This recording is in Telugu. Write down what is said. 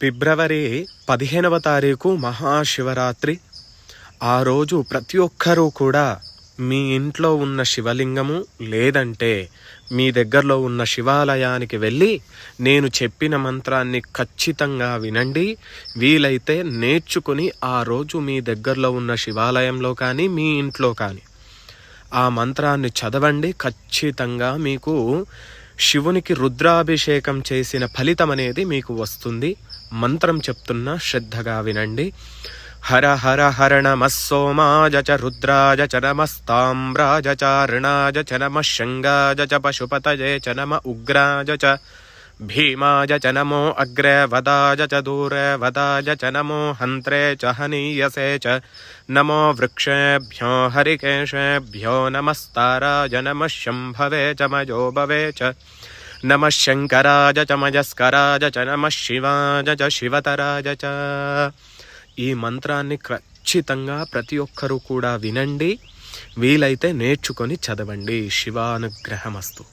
ఫిబ్రవరి 15వ తారీఖు మహాశివరాత్రి. ఆ రోజు ప్రతి ఒక్కరూ కూడా మీ ఇంట్లో ఉన్న శివలింగము లేదంటే మీ దగ్గరలో ఉన్న శివాలయానికి వెళ్ళి నేను చెప్పిన మంత్రాన్ని ఖచ్చితంగా వినండి. వీలైతే నేర్చుకుని ఆ రోజు మీ దగ్గరలో ఉన్న శివాలయంలో కానీ మీ ఇంట్లో కానీ ఆ మంత్రాన్ని చదవండి. ఖచ్చితంగా మీకు శివునికి రుద్రాభిషేకం చేసిన ఫలితం అనేది మీకు వస్తుంది. మంత్రం చెప్తున్నా, శ్రద్ధగా వినండి. హర హర హర నమః సోమాయ చ రుద్రాయ చ నమస్తామ్రాయ చ అరుణాయ చ నమః శంగాయ చ పశుపతయే చ నమ ఉగ్రాయ చ భీమాయ చ నమో అగ్రే వదాయ చ దూరే వదాయ చ నమో హంత్రే చ హనీయసే చ నమో వృక్షేభ్యో హరికేశేభ్యో నమస్తారాయ నమః శంభవే చ మయోభవే చ నమః శంకరాయ చ మయస్కరాయ చ నమః శివాయ చ శివతరాయ చ. ఈ మంత్రాన్ని ఖచ్చితంగా ప్రతి ఒక్కరూ కూడా వినండి. వీలైతే నేర్చుకొని చదవండి. శివానుగ్రహమస్తు.